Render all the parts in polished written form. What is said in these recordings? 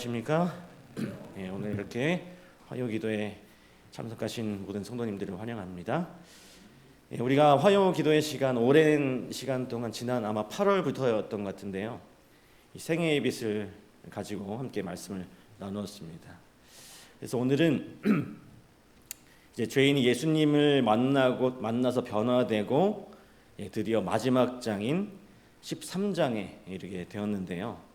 안녕하십니까? 네, 오늘 이렇게 화요기도에 참석하신 모든 성도님들을 환영합니다. 네, 우리가 화요기도의 시간, 오랜 시간 동안 지난 아마 8월부터였던 것 같은데요. 이 생애의 빛을 가지고 함께 말씀을 나누었습니다. 그래서 오늘은 이제 죄인이 예수님을 만나서 변화되고 드디어 마지막 장인 13장에 이르게 되었는데요.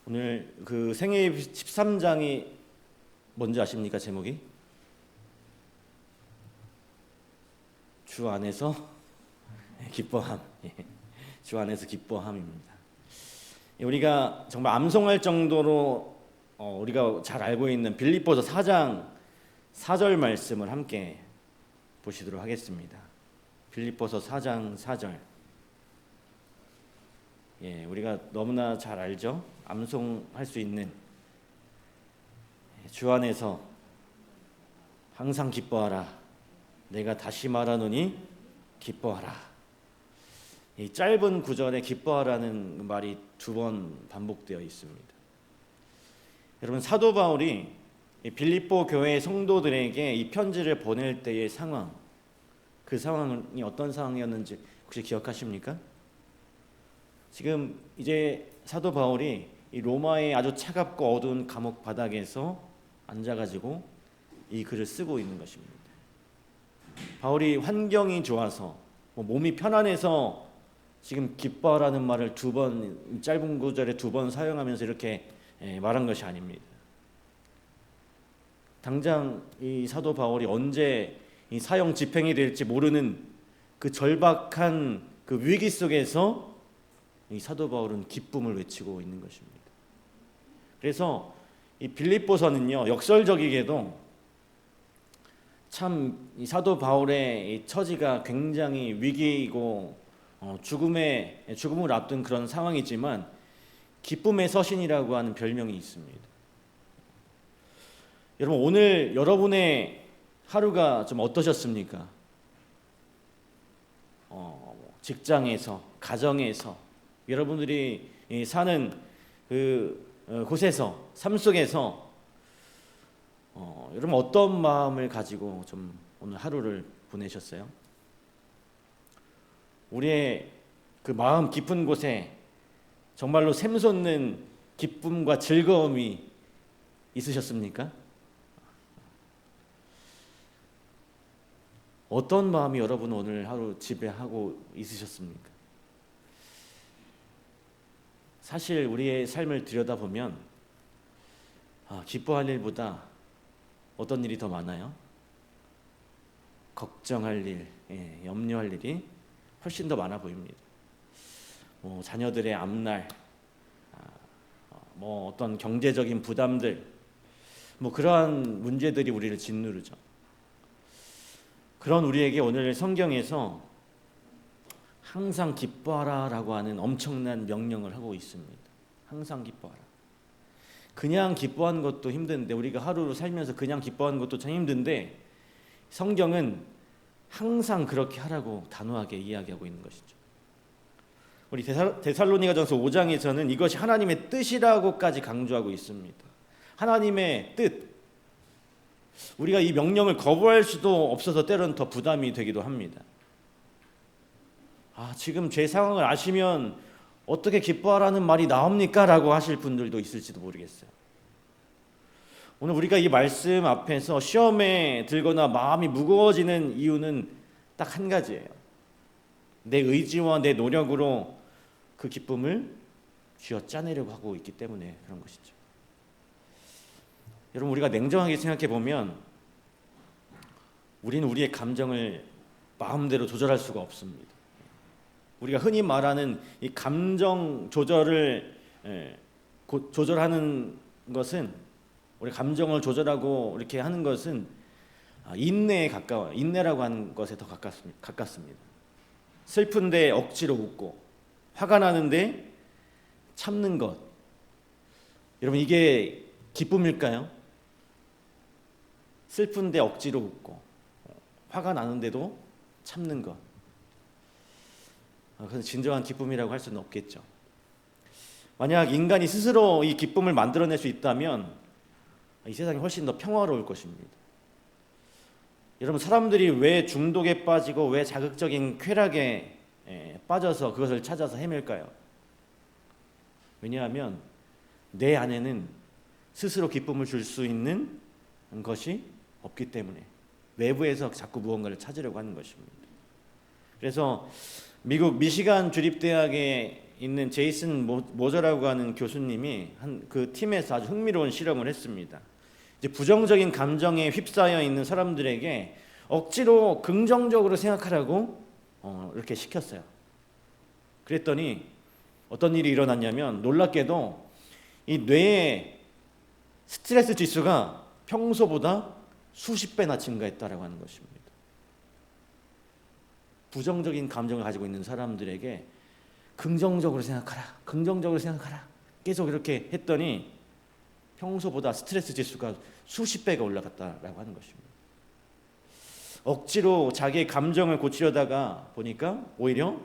오늘 그 생애의 13장이 뭔지 아십니까? 제목이? 주 안에서 기뻐함. 주 안에서 기뻐함입니다. 우리가 정말 암송할 정도로 우리가 잘 알고 있는 빌립보서 4장 4절 말씀을 함께 보시도록 하겠습니다. 빌립보서 4장 4절. 우리가 너무나 잘 알죠? 암송할 수 있는 주 안에서 항상 기뻐하라. 내가 다시 말하노니 기뻐하라. 이 짧은 구절에 기뻐하라는 말이 2번 반복되어 있습니다. 여러분, 사도 바울이 빌립보 교회 성도들에게 이 편지를 보낼 때의 상황, 그 상황이 어떤 상황이었는지 혹시 기억하십니까? 지금 이제 사도 바울이 이 로마의 아주 차갑고 어두운 감옥 바닥에서 앉아가지고 이 글을 쓰고 있는 것입니다. 바울이 환경이 좋아서 몸이 편안해서 지금 기뻐하라는 말을 2번, 짧은 구절에 2번 사용하면서 이렇게 말한 것이 아닙니다. 당장 이 사도 바울이 언제 이 사형 집행이 될지 모르는 그 절박한 그 위기 속에서 이 사도 바울은 기쁨을 외치고 있는 것입니다. 그래서 이 빌립보서는요, 역설적이게도 참 이 사도 바울의 이 처지가 굉장히 위기이고 죽음을 앞둔 그런 상황이지만 기쁨의 서신이라고 하는 별명이 있습니다. 여러분, 오늘 여러분의 하루가 좀 어떠셨습니까? 직장에서, 가정에서, 여러분들이 사는 그 곳에서, 삶 속에서 여러분 어떤 마음을 가지고 좀 오늘 하루를 보내셨어요? 우리의 그 마음 깊은 곳에 정말로 샘솟는 기쁨과 즐거움이 있으셨습니까? 어떤 마음이 여러분 오늘 하루 지배하고 있으셨습니까? 사실 우리의 삶을 들여다보면 기뻐할 일보다 어떤 일이 더 많아요? 걱정할 일, 염려할 일이 훨씬 더 많아 보입니다. 자녀들의 앞날, 어떤 경제적인 부담들, 그러한 문제들이 우리를 짓누르죠. 그런 우리에게 오늘 성경에서 항상 기뻐하라라고 하는 엄청난 명령을 하고 있습니다. 항상 기뻐하라. 그냥 기뻐하는 것도 힘든데, 우리가 하루를 살면서 그냥 기뻐하는 것도 참 힘든데, 성경은 항상 그렇게 하라고 단호하게 이야기하고 있는 것이죠. 우리 데살로니가전서 5장에서는 이것이 하나님의 뜻이라고까지 강조하고 있습니다. 하나님의 뜻. 우리가 이 명령을 거부할 수도 없어서 때로는 더 부담이 되기도 합니다. 지금 제 상황을 아시면 어떻게 기뻐하라는 말이 나옵니까? 라고 하실 분들도 있을지도 모르겠어요. 오늘 우리가 이 말씀 앞에서 시험에 들거나 마음이 무거워지는 이유는 딱 한 가지예요. 내 의지와 내 노력으로 그 기쁨을 쥐어 짜내려고 하고 있기 때문에 그런 것이죠. 여러분, 우리가 냉정하게 생각해 보면 우리는 우리의 감정을 마음대로 조절할 수가 없습니다. 우리가 흔히 말하는 이 감정 조절을 조절하는 것은, 우리 감정을 조절하고 이렇게 하는 것은 인내에 가까워요. 인내라고 하는 것에 더 가깝습니다. 슬픈데 억지로 웃고, 화가 나는데 참는 것. 여러분, 이게 기쁨일까요? 슬픈데 억지로 웃고, 화가 나는데도 참는 것. 그건 진정한 기쁨이라고 할 수는 없겠죠. 만약 인간이 스스로 이 기쁨을 만들어낼 수 있다면 이 세상이 훨씬 더 평화로울 것입니다. 여러분, 사람들이 왜 중독에 빠지고 왜 자극적인 쾌락에 빠져서 그것을 찾아서 헤맬까요? 왜냐하면 내 안에는 스스로 기쁨을 줄 수 있는 것이 없기 때문에 외부에서 자꾸 무언가를 찾으려고 하는 것입니다. 그래서 미국 미시간 주립대학에 있는 제이슨 모저라고 하는 교수님이 그 팀에서 아주 흥미로운 실험을 했습니다. 이제 부정적인 감정에 휩싸여 있는 사람들에게 억지로 긍정적으로 생각하라고 이렇게 시켰어요. 그랬더니 어떤 일이 일어났냐면 놀랍게도 이 뇌의 스트레스 지수가 평소보다 수십 배나 증가했다라고 하는 것입니다. 부정적인 감정을 가지고 있는 사람들에게 긍정적으로 생각하라, 긍정적으로 생각하라 계속 이렇게 했더니 평소보다 스트레스 지수가 수십 배가 올라갔다라고 하는 것입니다. 억지로 자기의 감정을 고치려다가 보니까 오히려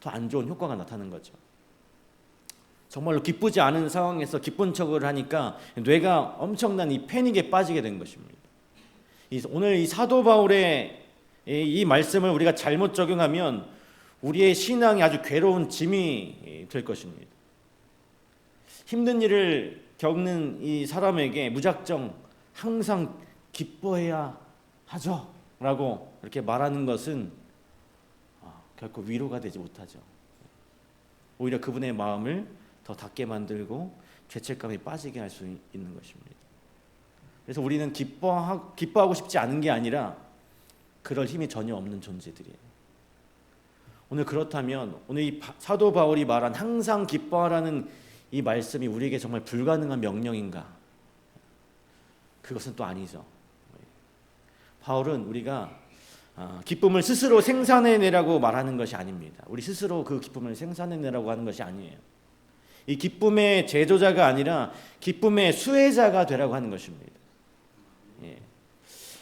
더 안 좋은 효과가 나타나는 거죠. 정말로 기쁘지 않은 상황에서 기쁜 척을 하니까 뇌가 엄청난 이 패닉에 빠지게 된 것입니다. 오늘 이 사도 바울의 이 말씀을 우리가 잘못 적용하면 우리의 신앙이 아주 괴로운 짐이 될 것입니다. 힘든 일을 겪는 이 사람에게 무작정 항상 기뻐해야 하죠 라고 이렇게 말하는 것은 결코 위로가 되지 못하죠. 오히려 그분의 마음을 더 닫게 만들고 죄책감에 빠지게 할 수 있는 것입니다. 그래서 우리는 기뻐하고 싶지 않은 게 아니라 그럴 힘이 전혀 없는 존재들이에요. 오늘 그렇다면 오늘 이 사도 바울이 말한 항상 기뻐하라는 이 말씀이 우리에게 정말 불가능한 명령인가? 그것은 또 아니죠. 바울은 우리가 기쁨을 스스로 생산해내라고 말하는 것이 아닙니다. 우리 스스로 그 기쁨을 생산해내라고 하는 것이 아니에요. 이 기쁨의 제조자가 아니라 기쁨의 수혜자가 되라고 하는 것입니다.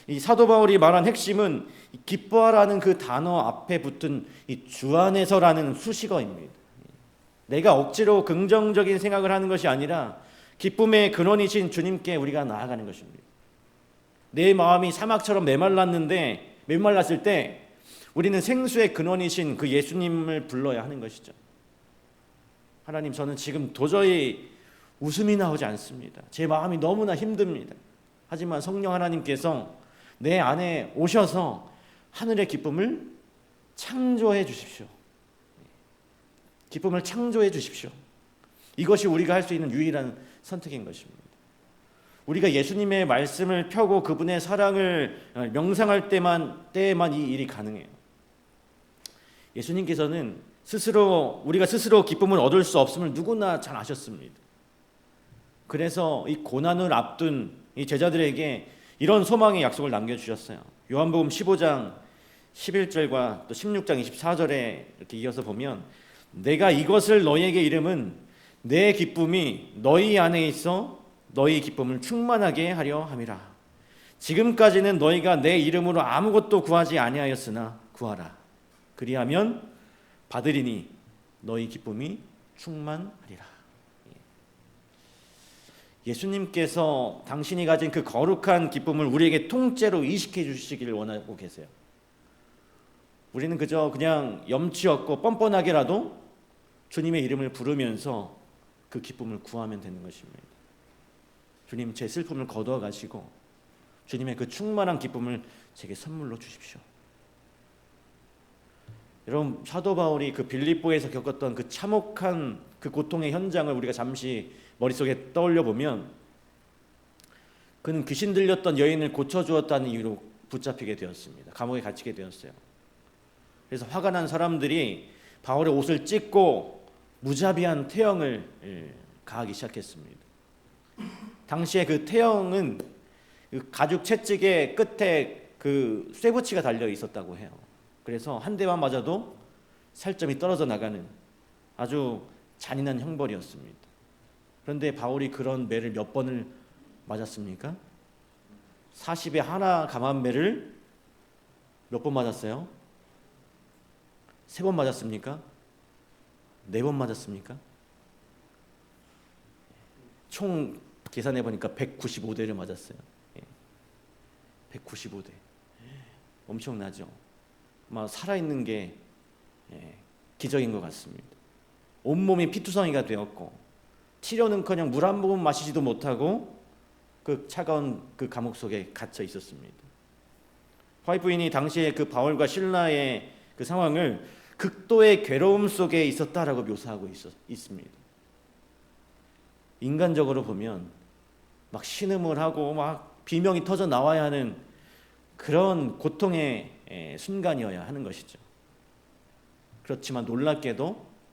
이 사도 바울이 말한 핵심은 기뻐하라는 그 단어 앞에 붙은 이 주 안에서라는 수식어입니다. 내가 억지로 긍정적인 생각을 하는 것이 아니라 기쁨의 근원이신 주님께 우리가 나아가는 것입니다. 내 마음이 사막처럼 메말랐을 때 우리는 생수의 근원이신 그 예수님을 불러야 하는 것이죠. 하나님, 저는 지금 도저히 웃음이 나오지 않습니다. 제 마음이 너무나 힘듭니다. 하지만 성령 하나님께서 내 안에 오셔서 하늘의 기쁨을 창조해 주십시오. 기쁨을 창조해 주십시오. 이것이 우리가 할 수 있는 유일한 선택인 것입니다. 우리가 예수님의 말씀을 펴고 그분의 사랑을 명상할 때에만 이 일이 가능해요. 예수님께서는 우리가 스스로 기쁨을 얻을 수 없음을 누구나 잘 아셨습니다. 그래서 이 고난을 앞둔 이 제자들에게 이런 소망의 약속을 남겨주셨어요. 요한복음 15장 11절과 또 16장 24절에 이렇게 이어서 보면 내가 이것을 너희에게 이름은 내 기쁨이 너희 안에 있어 너희 기쁨을 충만하게 하려 함이라. 지금까지는 너희가 내 이름으로 아무것도 구하지 아니하였으나 구하라. 그리하면 받으리니 너희 기쁨이 충만하리라. 예수님께서 당신이 가진 그 거룩한 기쁨을 우리에게 통째로 이식해 주시기를 원하고 계세요. 우리는 그냥 염치 없고 뻔뻔하게라도 주님의 이름을 부르면서 그 기쁨을 구하면 되는 것입니다. 주님, 제 슬픔을 거두어 가시고 주님의 그 충만한 기쁨을 제게 선물로 주십시오. 여러분, 사도 바울이 그 빌립보에서 겪었던 그 참혹한 그 고통의 현장을 우리가 잠시 머릿속에 떠올려 보면 그는 귀신 들렸던 여인을 고쳐주었다는 이유로 붙잡히게 되었습니다. 감옥에 갇히게 되었어요. 그래서 화가 난 사람들이 바울의 옷을 찢고 무자비한 태형을 가하기 시작했습니다. 당시에 그 태형은 그 가죽 채찍의 끝에 그 쇠붙이가 달려 있었다고 해요. 그래서 한 대만 맞아도 살점이 떨어져 나가는 아주 잔인한 형벌이었습니다. 그런데 바울이 그런 매를 몇 번을 맞았습니까? 40에 하나 감한 매를 몇 번 맞았어요? 3번 맞았습니까? 4번 맞았습니까? 총 계산해 보니까 195대를 맞았어요. 195대. 엄청나죠. 막 살아있는 게 기적인 것 같습니다. 온몸이 피투성이가 되었고 치료는커녕 물 한 모금 마시지도 못하고 그 차가운 그 감옥 속에 갇혀 있었습니다. 화이트 부인이 당시에 그 바울과 실라의 그 상황을 극도의 괴로움 속에 있었다라고 묘사하고 있습니다. 인간적으로 보면 막 신음을 하고 막 비명이 터져 나와야 하는 그런 고통의 순간이어야 하는 것이죠. 그렇지만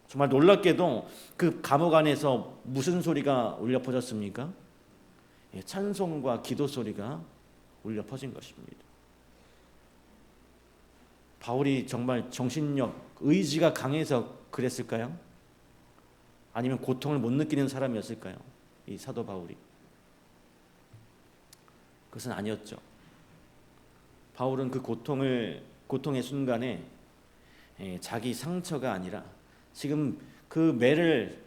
정말 놀랍게도 그 감옥 안에서 무슨 소리가 울려 퍼졌습니까? 찬송과 기도 소리가 울려 퍼진 것입니다. 바울이 정말 정신력, 의지가 강해서 그랬을까요? 아니면 고통을 못 느끼는 사람이었을까요? 이 사도 바울이. 그것은 아니었죠. 바울은 그 고통의 순간에 자기 상처가 아니라 지금 그 매를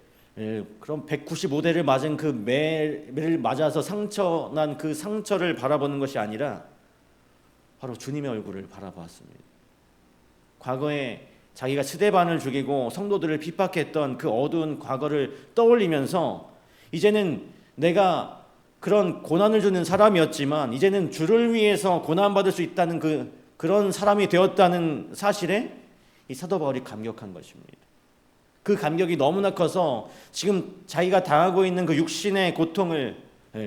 그럼 195대를 맞은 그 매를 맞아서 상처난 그 상처를 바라보는 것이 아니라 바로 주님의 얼굴을 바라보았습니다. 과거에 자기가 스데반을 죽이고 성도들을 핍박했던 그 어두운 과거를 떠올리면서 이제는 내가 그런 고난을 주는 사람이었지만 이제는 주를 위해서 고난받을 수 있다는 그런 사람이 되었다는 사실에 이 사도 바울이 감격한 것입니다. 그 감격이 너무나 커서 지금 자기가 당하고 있는 그 육신의 고통을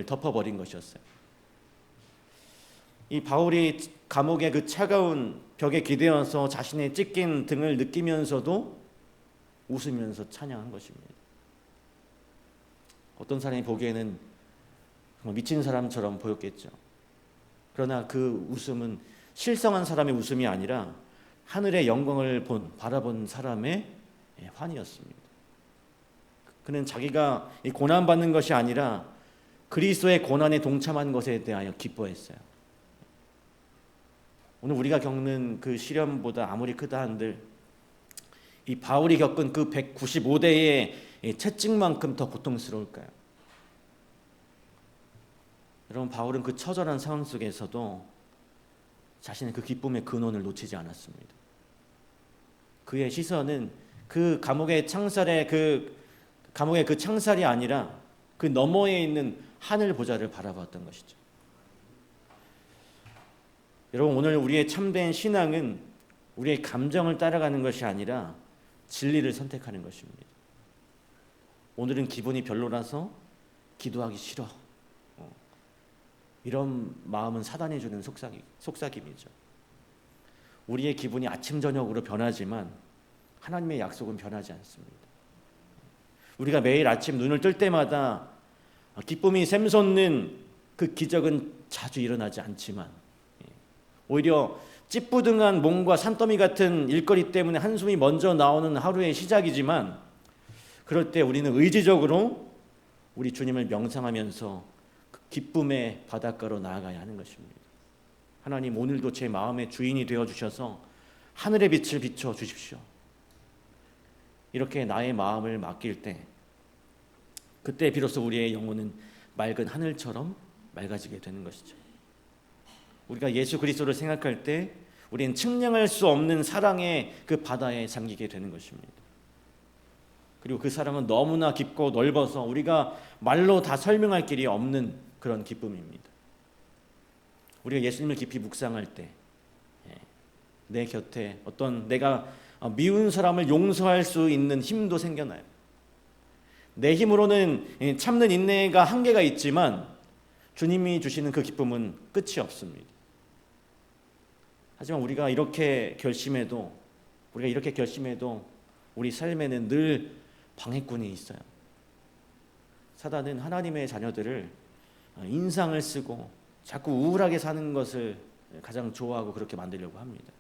덮어버린 것이었어요. 이 바울이 감옥의 그 차가운 벽에 기대어서 자신의 찢긴 등을 느끼면서도 웃으면서 찬양한 것입니다. 어떤 사람이 보기에는 미친 사람처럼 보였겠죠. 그러나 그 웃음은 실성한 사람의 웃음이 아니라 하늘의 영광을 바라본 사람의 환희였습니다. 그는 자기가 고난받는 것이 아니라 그리스도의 고난에 동참한 것에 대하여 기뻐했어요. 오늘 우리가 겪는 그 시련보다 아무리 크다 한들 이 바울이 겪은 그 195대의 채찍만큼 더 고통스러울까요? 여러분, 바울은 그 처절한 상황 속에서도 자신의 그 기쁨의 근원을 놓치지 않았습니다. 그의 시선은 그 감옥의 창살이 아니라 그 너머에 있는 하늘 보좌를 바라봤던 것이죠. 여러분, 오늘 우리의 참된 신앙은 우리의 감정을 따라가는 것이 아니라 진리를 선택하는 것입니다. 오늘은 기분이 별로라서 기도하기 싫어. 이런 마음은 사단이 주는 속삭임이죠. 우리의 기분이 아침 저녁으로 변하지만 하나님의 약속은 변하지 않습니다. 우리가 매일 아침 눈을 뜰 때마다 기쁨이 샘솟는 그 기적은 자주 일어나지 않지만 오히려 찌뿌둥한 몸과 산더미 같은 일거리 때문에 한숨이 먼저 나오는 하루의 시작이지만 그럴 때 우리는 의지적으로 우리 주님을 명상하면서 그 기쁨의 바닷가로 나아가야 하는 것입니다. 하나님, 오늘도 제 마음의 주인이 되어주셔서 하늘의 빛을 비춰주십시오. 이렇게 나의 마음을 맡길 때 그때 비로소 우리의 영혼은 맑은 하늘처럼 맑아지게 되는 것이죠. 우리가 예수 그리스도를 생각할 때 우리는 측량할 수 없는 사랑의 그 바다에 잠기게 되는 것입니다. 그리고 그 사랑은 너무나 깊고 넓어서 우리가 말로 다 설명할 길이 없는 그런 기쁨입니다. 우리가 예수님을 깊이 묵상할 때 내 곁에 어떤 내가 미운 사람을 용서할 수 있는 힘도 생겨나요. 내 힘으로는 참는 인내가 한계가 있지만 주님이 주시는 그 기쁨은 끝이 없습니다. 하지만 우리가 이렇게 결심해도 우리 삶에는 늘 방해꾼이 있어요. 사단은 하나님의 자녀들을 인상을 쓰고 자꾸 우울하게 사는 것을 가장 좋아하고 그렇게 만들려고 합니다.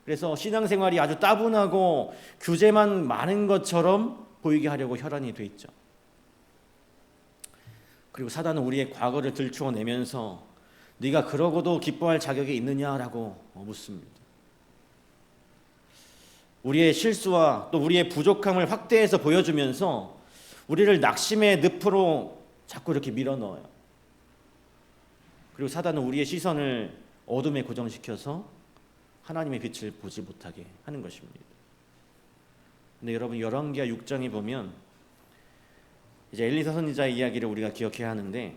그래서 신앙생활이 아주 따분하고 규제만 많은 것처럼 보이게 하려고 혈안이 돼 있죠. 그리고 사단은 우리의 과거를 들추어내면서 네가 그러고도 기뻐할 자격이 있느냐라고 묻습니다. 우리의 실수와 또 우리의 부족함을 확대해서 보여주면서 우리를 낙심의 늪으로 자꾸 이렇게 밀어넣어요. 그리고 사단은 우리의 시선을 어둠에 고정시켜서 하나님의 빛을 보지 못하게 하는 것입니다. 근데 여러분, 열왕기하 6장에 보면 이제 엘리사 선지자의 이야기를 우리가 기억해야 하는데,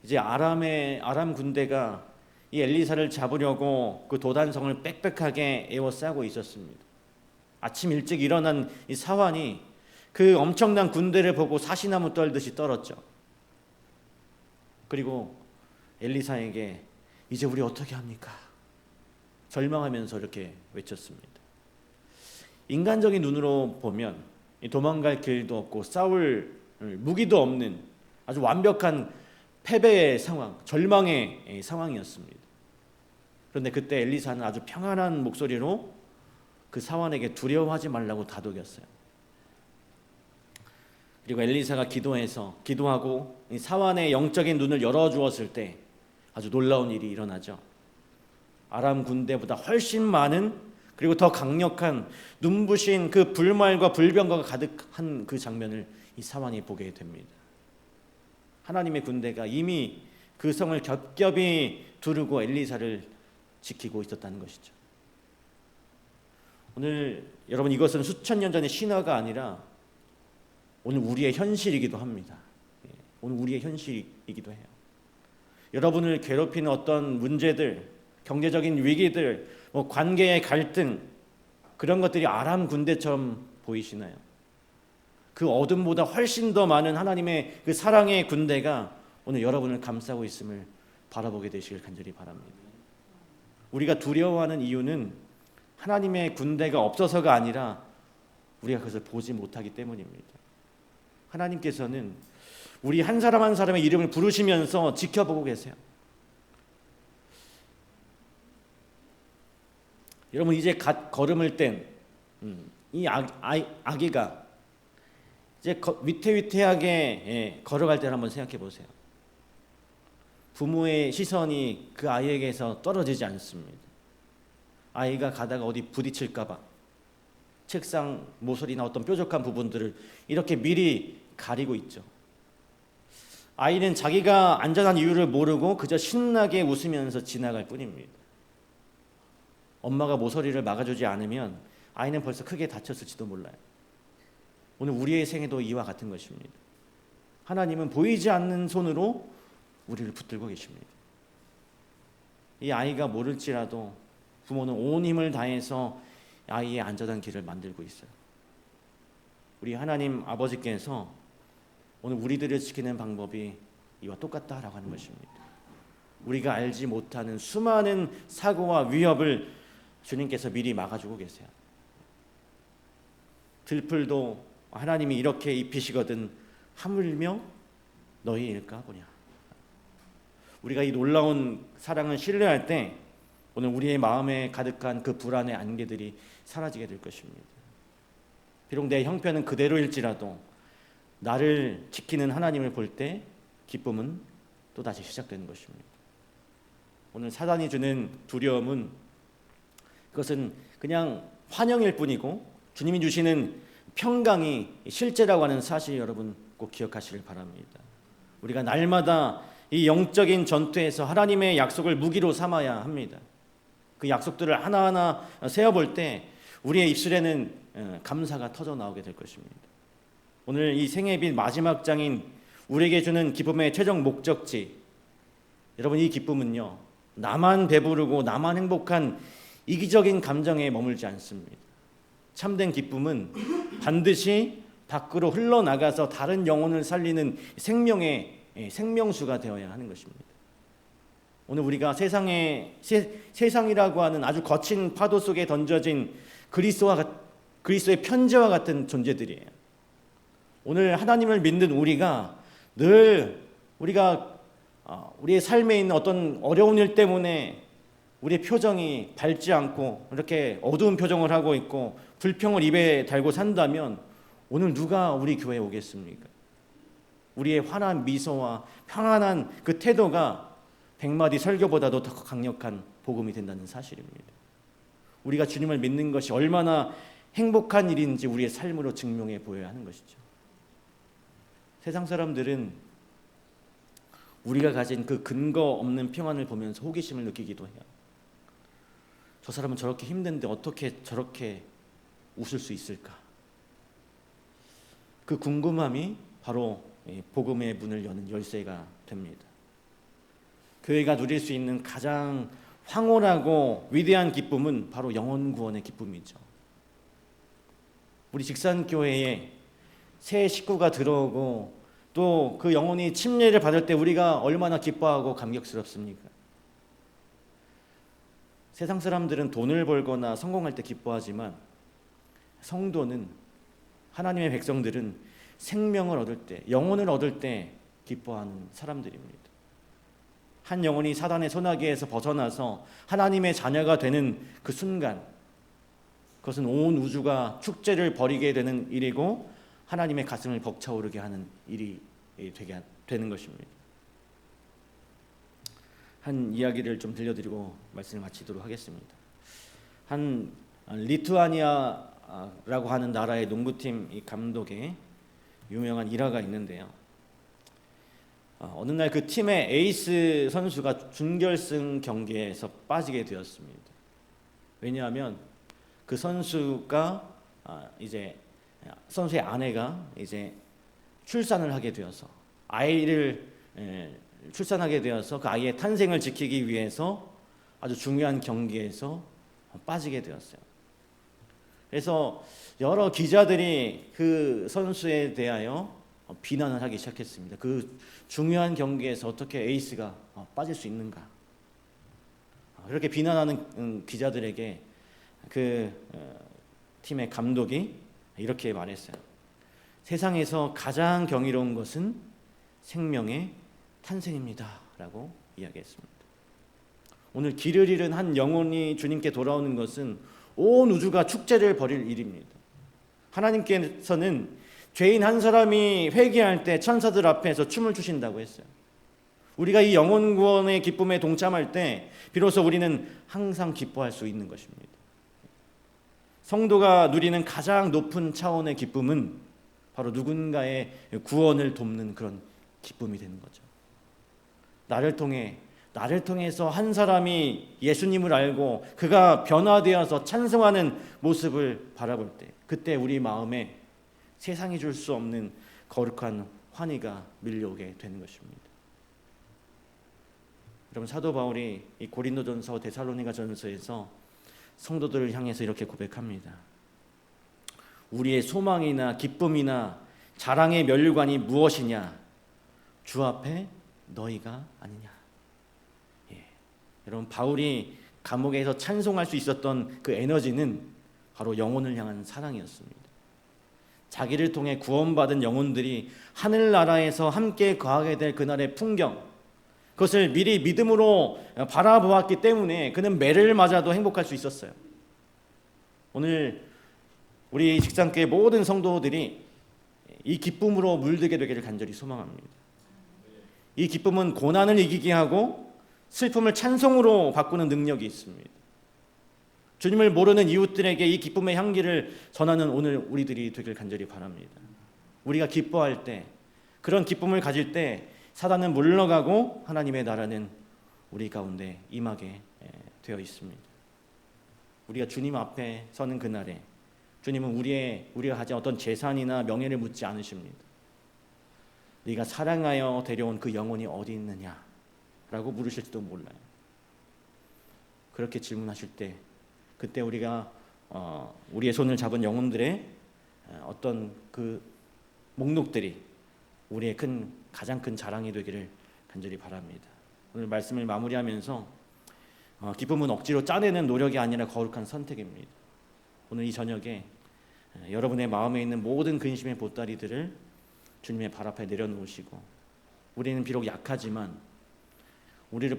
이제 아람 군대가 이 엘리사를 잡으려고 그 도단성을 빽빽하게 에워싸고 있었습니다. 아침 일찍 일어난 이 사환이 그 엄청난 군대를 보고 사시나무 떨듯이 떨었죠. 그리고 엘리사에게 이제 우리 어떻게 합니까? 절망하면서 이렇게 외쳤습니다. 인간적인 눈으로 보면 도망갈 길도 없고 싸울 무기도 없는 아주 완벽한 패배의 상황, 절망의 상황이었습니다. 그런데 그때 엘리사는 아주 평안한 목소리로 그 사환에게 두려워하지 말라고 다독였어요. 그리고 엘리사가 기도하고 사환의 영적인 눈을 열어주었을 때 아주 놀라운 일이 일어나죠. 아람 군대보다 훨씬 많은, 그리고 더 강력한 눈부신 그 불말과 불병거가 가득한 그 장면을 이 사환이 보게 됩니다. 하나님의 군대가 이미 그 성을 겹겹이 두르고 엘리사를 지키고 있었다는 것이죠. 오늘 여러분, 이것은 수천 년 전의 신화가 아니라 오늘 우리의 현실이기도 합니다. 오늘 우리의 현실이기도 해요. 여러분을 괴롭히는 어떤 문제들, 경제적인 위기들, 관계의 갈등, 그런 것들이 아람 군대처럼 보이시나요? 그 어둠보다 훨씬 더 많은 하나님의 그 사랑의 군대가 오늘 여러분을 감싸고 있음을 바라보게 되시길 간절히 바랍니다. 우리가 두려워하는 이유는 하나님의 군대가 없어서가 아니라 우리가 그것을 보지 못하기 때문입니다. 하나님께서는 우리 한 사람 한 사람의 이름을 부르시면서 지켜보고 계세요. 여러분, 이제 갓 걸음을 뗀 이 아기가 이제 위태위태하게 걸어갈 때를 한번 생각해 보세요. 부모의 시선이 그 아이에게서 떨어지지 않습니다. 아이가 가다가 어디 부딪힐까 봐 책상 모서리나 어떤 뾰족한 부분들을 이렇게 미리 가리고 있죠. 아이는 자기가 안전한 이유를 모르고 그저 신나게 웃으면서 지나갈 뿐입니다. 엄마가 모서리를 막아주지 않으면 아이는 벌써 크게 다쳤을지도 몰라요. 오늘 우리의 생애도 이와 같은 것입니다. 하나님은 보이지 않는 손으로 우리를 붙들고 계십니다. 이 아이가 모를지라도 부모는 온 힘을 다해서 아이의 안전한 길을 만들고 있어요. 우리 하나님 아버지께서 오늘 우리들을 지키는 방법이 이와 똑같다라고 하는 것입니다. 우리가 알지 못하는 수많은 사고와 위협을 주님께서 미리 막아주고 계세요. 들풀도 하나님이 이렇게 입히시거든 하물며 너희 일까 보냐. 우리가 이 놀라운 사랑을 신뢰할 때 오늘 우리의 마음에 가득한 그 불안의 안개들이 사라지게 될 것입니다. 비록 내 형편은 그대로일지라도 나를 지키는 하나님을 볼 때 기쁨은 또다시 시작되는 것입니다. 오늘 사단이 주는 두려움은 그것은 그냥 환영일 뿐이고 주님이 주시는 평강이 실제라고 하는 사실 여러분 꼭 기억하시길 바랍니다. 우리가 날마다 이 영적인 전투에서 하나님의 약속을 무기로 삼아야 합니다. 그 약속들을 하나하나 세어볼 때 우리의 입술에는 감사가 터져 나오게 될 것입니다. 오늘 이 생애빛 마지막 장인 우리에게 주는 기쁨의 최종 목적지, 여러분 이 기쁨은요 나만 배부르고 나만 행복한 이기적인 감정에 머물지 않습니다. 참된 기쁨은 반드시 밖으로 흘러나가서 다른 영혼을 살리는 생명의 생명수가 되어야 하는 것입니다. 오늘 우리가 세상이라고 하는 아주 거친 파도 속에 던져진 그리스도의 편지와 같은 존재들이에요. 오늘 하나님을 믿는 우리가 늘 우리의 삶에 있는 어떤 어려운 일 때문에 우리의 표정이 밝지 않고 이렇게 어두운 표정을 하고 있고 불평을 입에 달고 산다면 오늘 누가 우리 교회에 오겠습니까? 우리의 환한 미소와 평안한 그 태도가 100마디 설교보다도 더 강력한 복음이 된다는 사실입니다. 우리가 주님을 믿는 것이 얼마나 행복한 일인지 우리의 삶으로 증명해 보여야 하는 것이죠. 세상 사람들은 우리가 가진 그 근거 없는 평안을 보면서 호기심을 느끼기도 해요. 저 사람은 저렇게 힘든데 어떻게 저렇게 웃을 수 있을까? 그 궁금함이 바로 복음의 문을 여는 열쇠가 됩니다. 교회가 누릴 수 있는 가장 황홀하고 위대한 기쁨은 바로 영혼 구원의 기쁨이죠. 우리 직산교회에 새 식구가 들어오고 또 그 영혼이 침례를 받을 때 우리가 얼마나 기뻐하고 감격스럽습니까? 세상 사람들은 돈을 벌거나 성공할 때 기뻐하지만 성도는, 하나님의 백성들은 생명을 얻을 때, 영혼을 얻을 때 기뻐하는 사람들입니다. 한 영혼이 사단의 소나기에서 벗어나서 하나님의 자녀가 되는 그 순간, 그것은 온 우주가 축제를 벌이게 되는 일이고 하나님의 가슴을 벅차오르게 하는 일이 되게 되는 것입니다. 한 이야기를 좀 들려드리고 말씀을 마치도록 하겠습니다. 한 리투아니아라고 하는 나라의 농구팀 이 감독의 유명한 일화가 있는데요. 어느 날 그 팀의 에이스 선수가 준결승 경기에서 빠지게 되었습니다. 왜냐하면 그 선수가 이제 선수의 아내가 이제 출산을 하게 되어서 아이를 출산하게 되어서 그 아이의 탄생을 지키기 위해서 아주 중요한 경기에서 빠지게 되었어요. 그래서 여러 기자들이 그 선수에 대하여 비난을 하기 시작했습니다. 그 중요한 경기에서 어떻게 에이스가 빠질 수 있는가? 그렇게 비난하는 기자들에게 그 팀의 감독이 이렇게 말했어요. 세상에서 가장 경이로운 것은 생명의 탄생입니다. 라고 이야기했습니다. 오늘 길을 잃은 한 영혼이 주님께 돌아오는 것은 온 우주가 축제를 벌일 일입니다. 하나님께서는 죄인 한 사람이 회개할 때 천사들 앞에서 춤을 추신다고 했어요. 우리가 이 영혼 구원의 기쁨에 동참할 때 비로소 우리는 항상 기뻐할 수 있는 것입니다. 성도가 누리는 가장 높은 차원의 기쁨은 바로 누군가의 구원을 돕는 그런 기쁨이 되는 거죠. 나를 통해서 한 사람이 예수님을 알고 그가 변화되어서 찬송하는 모습을 바라볼 때, 그때 우리 마음에 세상이 줄 수 없는 거룩한 환희가 밀려오게 되는 것입니다. 여러분, 사도 바울이 이 고린도전서, 데살로니가전서에서 성도들을 향해서 이렇게 고백합니다. 우리의 소망이나 기쁨이나 자랑의 멸관이 무엇이냐? 주 앞에 너희가 아니냐. 여러분, 바울이 감옥에서 찬송할 수 있었던 그 에너지는 바로 영혼을 향한 사랑이었습니다. 자기를 통해 구원받은 영혼들이 하늘나라에서 함께 거하게 될 그날의 풍경, 그것을 미리 믿음으로 바라보았기 때문에 그는 매를 맞아도 행복할 수 있었어요. 오늘 우리 직장교회 모든 성도들이 이 기쁨으로 물들게 되기를 간절히 소망합니다. 이 기쁨은 고난을 이기게 하고 슬픔을 찬송으로 바꾸는 능력이 있습니다. 주님을 모르는 이웃들에게 이 기쁨의 향기를 전하는 오늘 우리들이 되길 간절히 바랍니다. 우리가 기뻐할 때, 그런 기쁨을 가질 때 사단은 물러가고 하나님의 나라는 우리 가운데 임하게 되어 있습니다. 우리가 주님 앞에 서는 그날에 주님은 우리가 가진 어떤 재산이나 명예를 묻지 않으십니다. 네가 사랑하여 데려온 그 영혼이 어디 있느냐? 라고 물으실지도 몰라요. 그렇게 질문하실 때 그때 우리가 우리의 손을 잡은 영혼들의 어떤 그 목록들이 우리의 가장 큰 자랑이 되기를 간절히 바랍니다. 오늘 말씀을 마무리하면서 기쁨은 억지로 짜내는 노력이 아니라 거룩한 선택입니다. 오늘 이 저녁에 여러분의 마음에 있는 모든 근심의 보따리들을 주님의 발 앞에 내려놓으시고, 우리는 비록 약하지만 우리를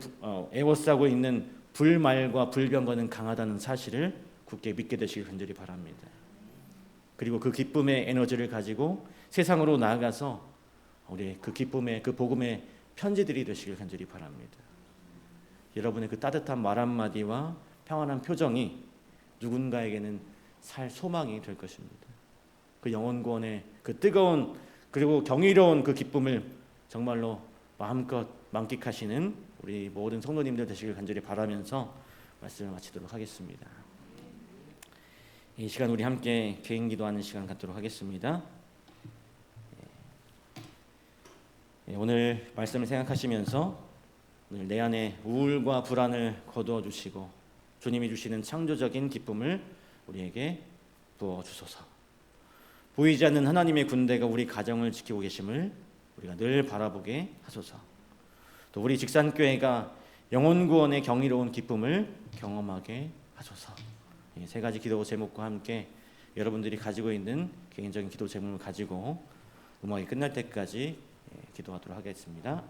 애워싸고 있는 불말과 불병거는 강하다는 사실을 굳게 믿게 되시길 간절히 바랍니다. 그리고 그 기쁨의 에너지를 가지고 세상으로 나아가서 우리의 그 기쁨의, 그 복음의 편지들이 되시길 간절히 바랍니다. 여러분의 그 따뜻한 말 한마디와 평안한 표정이 누군가에게는 살 소망이 될 것입니다. 그 영혼 구원의 그 뜨거운 그리고 경이로운 그 기쁨을 정말로 마음껏 만끽하시는 우리 모든 성도님들 되시길 간절히 바라면서 말씀을 마치도록 하겠습니다. 이 시간 우리 함께 개인 기도하는 시간 갖도록 하겠습니다. 오늘 말씀을 생각하시면서 오늘 내 안에 우울과 불안을 거두어 주시고 주님이 주시는 창조적인 기쁨을 우리에게 부어 주소서. 보이지 않는 하나님의 군대가 우리 가정을 지키고 계심을 우리가 늘 바라보게 하소서. 또 우리 직산교회가 영혼 구원의 경이로운 기쁨을 경험하게 하소서. 이 세 가지 기도 제목과 함께 여러분들이 가지고 있는 개인적인 기도 제목을 가지고 음악이 끝날 때까지 기도하도록 하겠습니다.